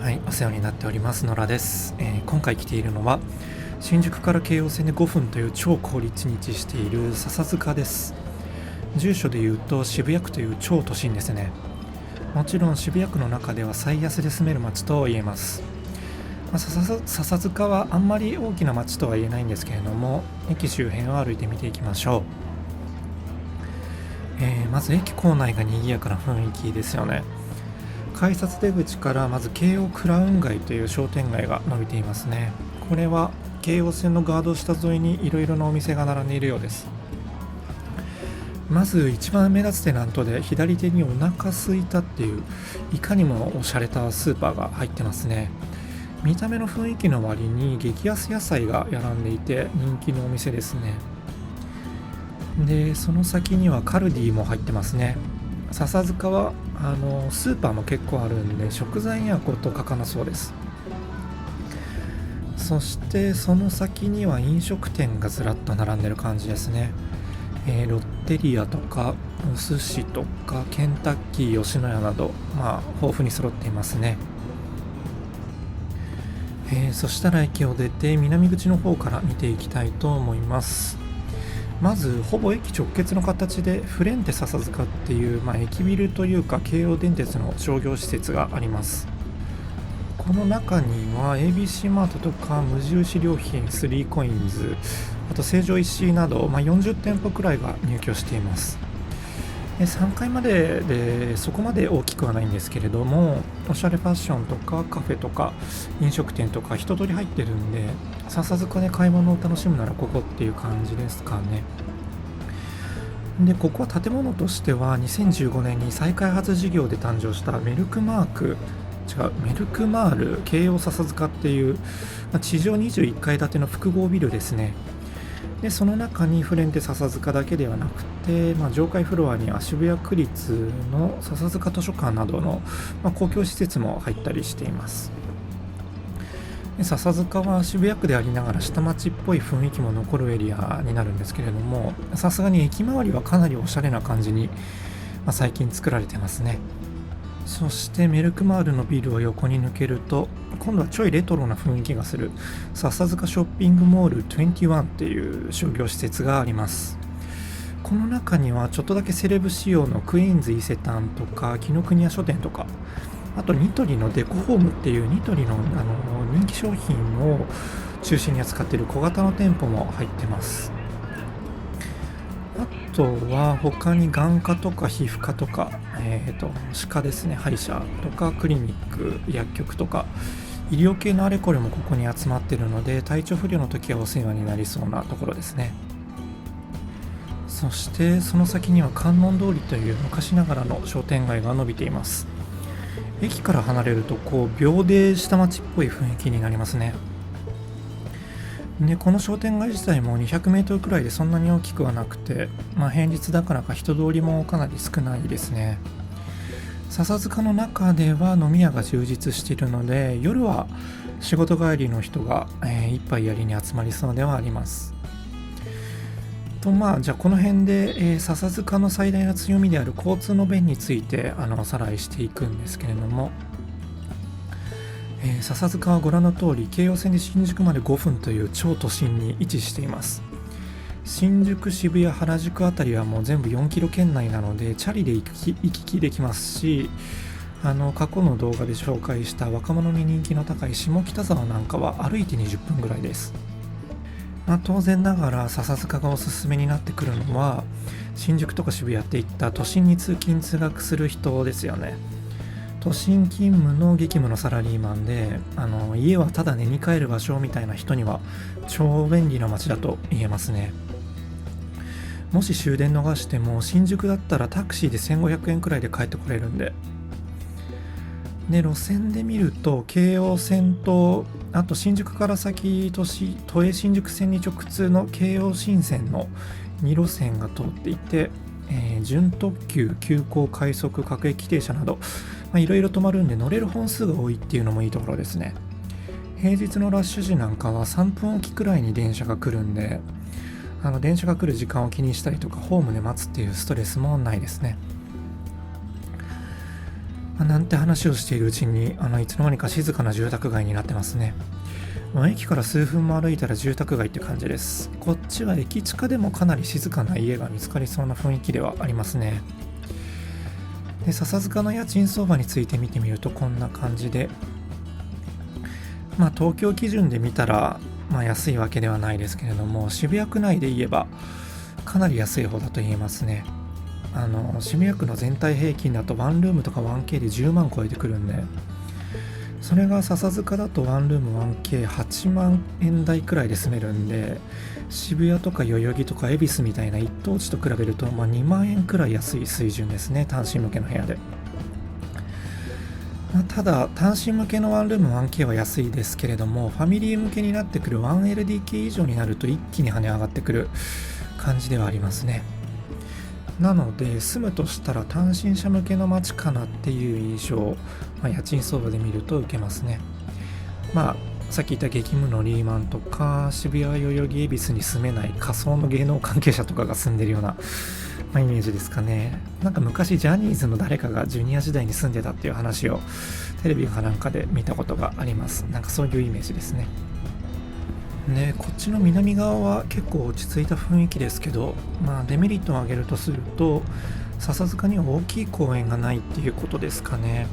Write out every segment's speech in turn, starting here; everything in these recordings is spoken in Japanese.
はい、お世話になっております野良です。今回来ているのは新宿から京王線で5分という超好立に位置している笹塚です。住所でいうと渋谷区という超都心ですね。もちろん渋谷区の中では最安で住める街と言えます。笹塚はあんまり大きな街とは言えないんですけれども、駅周辺を歩いてみていきましょう。まず駅構内が賑やかな雰囲気ですよね。改札出口からまず京王クラウン街という商店街が伸びていますね。これは京王線のガード下沿いにいろいろなお店が並んでいるようです。まず一番目立つテナントで左手にお腹すいたっていういかにもおしゃれたスーパーが入ってますね。見た目の雰囲気の割に激安野菜が並んでいて人気のお店ですね。でその先にはカルディも入ってますね。笹塚はスーパーも結構あるんで食材にはこと書かなそうです。そしてその先には飲食店がずらっと並んでる感じですね。ロッテリアとかお寿司とかケンタッキー吉野家など、豊富に揃っていますね。そしたら駅を出て南口の方から見ていきたいと思います。まずほぼ駅直結の形でフレンテ笹塚っていう、駅ビルというか京王電鉄の商業施設があります。この中には ABC マートとか無印良品、スリーコインズ、あと成城石井など、40店舗くらいが入居しています。3階まででそこまで大きくはないんですけれども、おしゃれファッションとかカフェとか飲食店とか一通り入ってるんで、笹塚で買い物を楽しむならここっていう感じですかね。でここは建物としては2015年に再開発事業で誕生したメルクマール京王笹塚っていう、地上21階建ての複合ビルですね。でその中にフレンテ笹塚だけではなくて、上階フロアには渋谷区立の笹塚図書館などの、公共施設も入ったりしています。で笹塚は渋谷区でありながら下町っぽい雰囲気も残るエリアになるんですけれども、さすがに駅周りはかなりおしゃれな感じに、最近作られてますね。そしてメルクマールのビルを横に抜けると、今度はちょいレトロな雰囲気がする笹塚ショッピングモール21っていう商業施設があります。この中にはちょっとだけセレブ仕様のクイーンズ伊勢丹とか紀ノ国屋書店とか、あとニトリのデコホームっていうニトリの、人気商品を中心に扱っている小型の店舗も入ってます。あとは他に眼科とか皮膚科とか、歯科ですね、歯医者とかクリニック、薬局とか医療系のあれこれもここに集まっているので、体調不良の時はお世話になりそうなところですね。そしてその先には観音通りという昔ながらの商店街が伸びています。駅から離れると秒で下町っぽい雰囲気になりますね。でこの商店街自体も200メートルくらいでそんなに大きくはなくて、平日だからか人通りもかなり少ないですね。笹塚の中では飲み屋が充実しているので、夜は仕事帰りの人が、一杯やりに集まりそうではあります。じゃあこの辺で、笹塚の最大の強みである交通の便についておさらいしていくんですけれども、笹塚はご覧の通り京王線で新宿まで5分という超都心に位置しています。新宿、渋谷、原宿あたりはもう全部4キロ圏内なのでチャリで行き来できますし、過去の動画で紹介した若者に人気の高い下北沢なんかは歩いて20分ぐらいです。当然ながら笹塚がおすすめになってくるのは新宿とか渋谷っていった都心に通勤通学する人ですよね。都心勤務の激務のサラリーマンで、家はただ寝に帰る場所みたいな人には超便利な街だと言えますね。もし終電逃しても新宿だったらタクシーで1500円くらいで帰ってこれるんで、路線で見ると京王線と、あと新宿から先都営新宿線に直通の京王新線の2路線が通っていて、準特急、急行、快速、各駅停車などいろいろ止まるんで乗れる本数が多いっていうのもいいところですね。平日のラッシュ時なんかは3分おきくらいに電車が来るんで、電車が来る時間を気にしたりとかホームで待つっていうストレスもないですね。なんて話をしているうちにいつの間にか静かな住宅街になってますね。もう駅から数分も歩いたら住宅街って感じです。こっちは駅近でもかなり静かな家が見つかりそうな雰囲気ではありますね。で、笹塚の家賃相場について見てみるとこんな感じで、東京基準で見たら、安いわけではないですけれども、渋谷区内で言えばかなり安い方だと言えますね。渋谷区の全体平均だとワンルームとか 1K で10万超えてくるんで、それが笹塚だとワンルーム 1K8 万円台くらいで住めるんで、渋谷とか代々木とか恵比寿みたいな一等地と比べると、2万円くらい安い水準ですね、単身向けの部屋で。ただ単身向けのワンルーム 1K は安いですけれども、ファミリー向けになってくる 1LDK 以上になると一気に跳ね上がってくる感じではありますね。なので住むとしたら単身者向けの街かなっていう印象を、家賃相場で見ると受けますね。さっき言った激務のリーマンとか渋谷代々木恵比寿に住めない仮想の芸能関係者とかが住んでるような、イメージですかね。なんか昔ジャニーズの誰かがジュニア時代に住んでたっていう話をテレビかなんかで見たことがあります。なんかそういうイメージですね。で、こっちの南側は結構落ち着いた雰囲気ですけど、デメリットを挙げるとすると、笹塚には大きい公園がないっていうことですかね。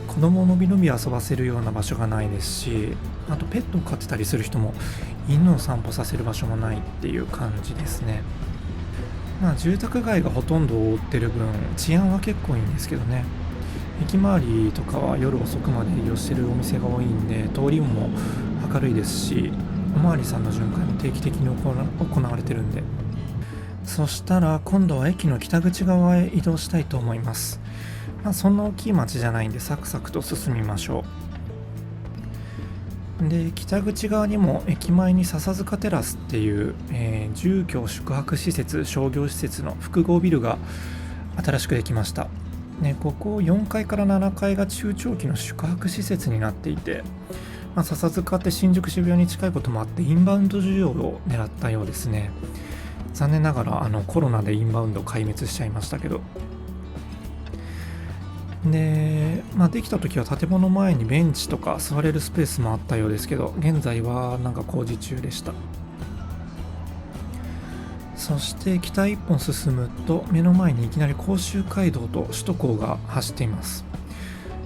子供をのびのび遊ばせるような場所がないですし、あとペットを飼ってたりする人も犬を散歩させる場所もないっていう感じですね。住宅街がほとんどを覆ってる分、治安は結構いいんですけどね。駅周りとかは夜遅くまで営業してるお店が多いんで、通りも明るいですし、おまわりさんの巡回も定期的に行われてるんで、そしたら今度は駅の北口側へ移動したいと思います。そんな大きい町じゃないんでサクサクと進みましょう。で、北口側にも駅前に笹塚テラスっていう、住居宿泊施設商業施設の複合ビルが新しくできました。ここ4階から7階が中長期の宿泊施設になっていて、笹塚って新宿渋谷に近いこともあってインバウンド需要を狙ったようですね。残念ながらコロナでインバウンド壊滅しちゃいましたけど。で、できた時は建物前にベンチとか座れるスペースもあったようですけど、現在はなんか工事中でした。そして北一本進むと目の前にいきなり甲州街道と首都高が走っています。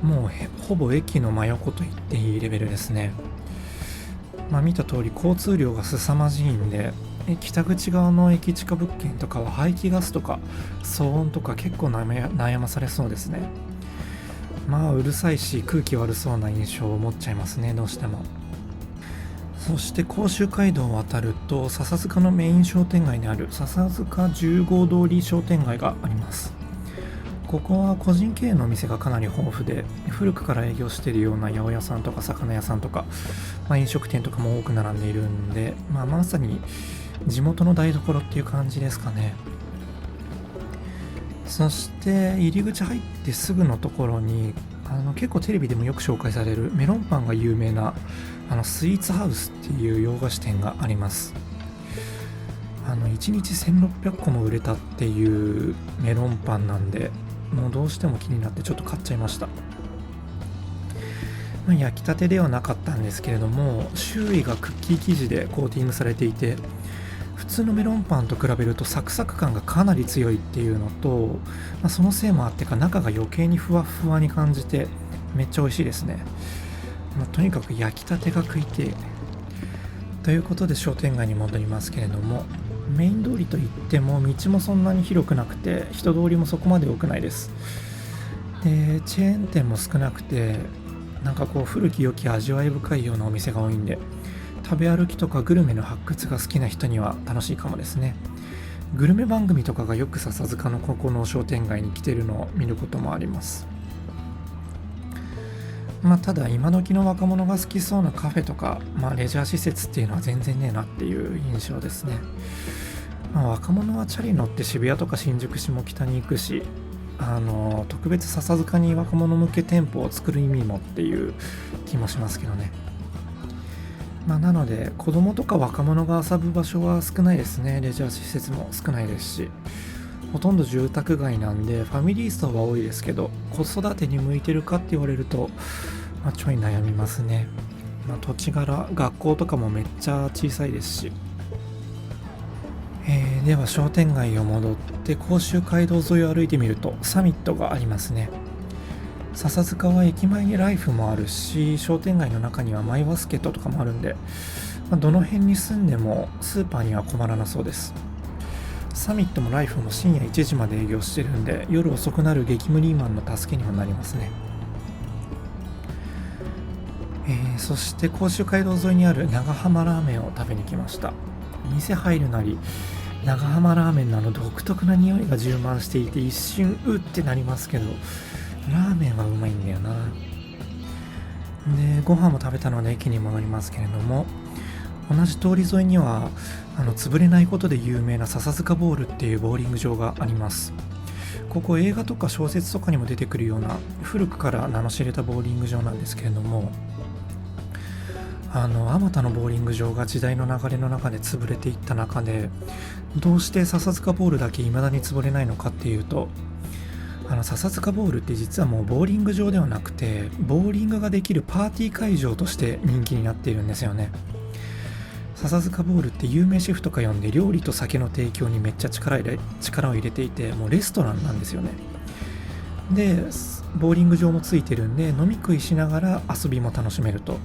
もうほぼ駅の真横と言っていいレベルですね。見た通り交通量が凄まじいんで、北口側の駅近物件とかは排気ガスとか騒音とか結構悩まされそうですね。うるさいし空気悪そうな印象を持っちゃいますね、どうしても。そして甲州街道を渡ると笹塚のメイン商店街にある笹塚10号通り商店街があります。ここは個人経営のお店がかなり豊富で、古くから営業しているような八百屋さんとか魚屋さんとか、飲食店とかも多く並んでいるんで、まさに地元の台所っていう感じですかね。そして入り口入ってすぐのところに結構テレビでもよく紹介されるメロンパンが有名なスイーツハウスっていう洋菓子店があります。1日1600個も売れたっていうメロンパンなんで、もうどうしても気になってちょっと買っちゃいました。焼きたてではなかったんですけれども、周囲がクッキー生地でコーティングされていて、普通のメロンパンと比べるとサクサク感がかなり強いっていうのと、そのせいもあってか中が余計にふわふわに感じてめっちゃ美味しいですね。とにかく焼きたてが食いてえということで商店街に戻りますけれども、メイン通りといっても道もそんなに広くなくて人通りもそこまで多くないです。で、チェーン店も少なくて、なんか古き良き味わい深いようなお店が多いんで、食べ歩きとかグルメの発掘が好きな人には楽しいかもですね。グルメ番組とかがよく笹塚のここの商店街に来てるのを見ることもあります。ただ今時の若者が好きそうなカフェとか、レジャー施設っていうのは全然ねえなっていう印象ですね。若者はチャリ乗って渋谷とか新宿下北に行くし、特別笹塚に若者向け店舗を作る意味もっていう気もしますけどね。なので子供とか若者が遊ぶ場所は少ないですね。レジャー施設も少ないですし、ほとんど住宅街なんでファミリー層は多いですけど、子育てに向いてるかって言われると、ちょい悩みますね。土地柄、学校とかもめっちゃ小さいですし。では商店街を戻って甲州街道沿いを歩いてみるとサミットがありますね。笹塚は駅前にライフもあるし、商店街の中にはマイバスケットとかもあるんで、どの辺に住んでもスーパーには困らなそうです。サミットもライフも深夜1時まで営業してるんで、夜遅くなる激務リーマンの助けにもなりますね。そして甲州街道沿いにある長浜ラーメンを食べに来ました。店入るなり長浜ラーメンの独特な匂いが充満していて、一瞬うってなりますけど、ラーメンはうまいんだよな。でご飯も食べたので駅に戻りますけれども、同じ通り沿いには潰れないことで有名な笹塚ボールっていうボーリング場があります。ここ映画とか小説とかにも出てくるような古くから名の知れたボーリング場なんですけれども、あまたのボーリング場が時代の流れの中で潰れていった中で、どうして笹塚ボールだけ未だに潰れないのかっていうと、笹塚ボールって実はもうボーリング場ではなくて、ボーリングができるパーティー会場として人気になっているんですよね。笹塚ボールって有名シェフとか呼んで料理と酒の提供にめっちゃ力を入れていて、もうレストランなんですよね。でボーリング場もついてるんで、飲み食いしながら遊びも楽しめると。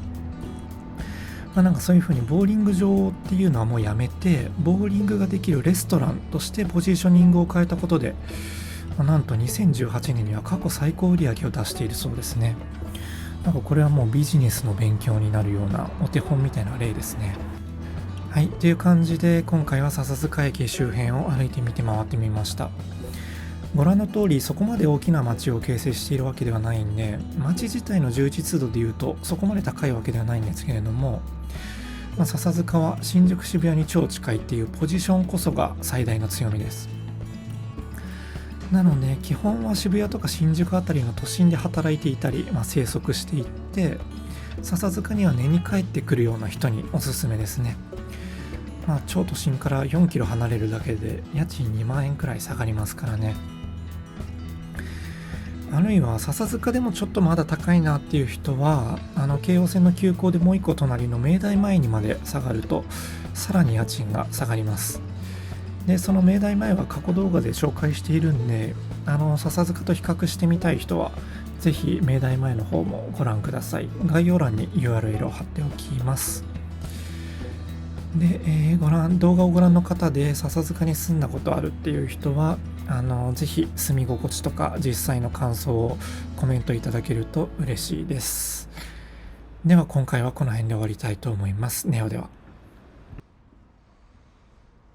なんかそういう風にボーリング場っていうのはもうやめて、ボーリングができるレストランとしてポジショニングを変えたことで、なんと2018年には過去最高売上を出しているそうですね。なんかこれはもうビジネスの勉強になるようなお手本みたいな例ですね。はい、という感じで今回は笹塚駅周辺を歩いてみて回ってみました。ご覧の通り、そこまで大きな街を形成しているわけではないんで、街自体の充実度でいうとそこまで高いわけではないんですけれども、笹塚は新宿渋谷に超近いっていうポジションこそが最大の強みです。なので基本は渋谷とか新宿あたりの都心で働いていたり、生息していって、笹塚には寝に帰ってくるような人におすすめですね。超都心から4キロ離れるだけで家賃2万円くらい下がりますからね。あるいは笹塚でもちょっとまだ高いなっていう人は、京王線の急行でもう一個隣の明大前にまで下がるとさらに家賃が下がります。でその明大前は過去動画で紹介しているんで、笹塚と比較してみたい人はぜひ明大前の方もご覧ください。概要欄に URL を貼っておきます。で、動画をご覧の方で笹塚に住んだことあるっていう人はぜひ住み心地とか実際の感想をコメントいただけると嬉しいです。では今回はこの辺で終わりたいと思います。ネオでは。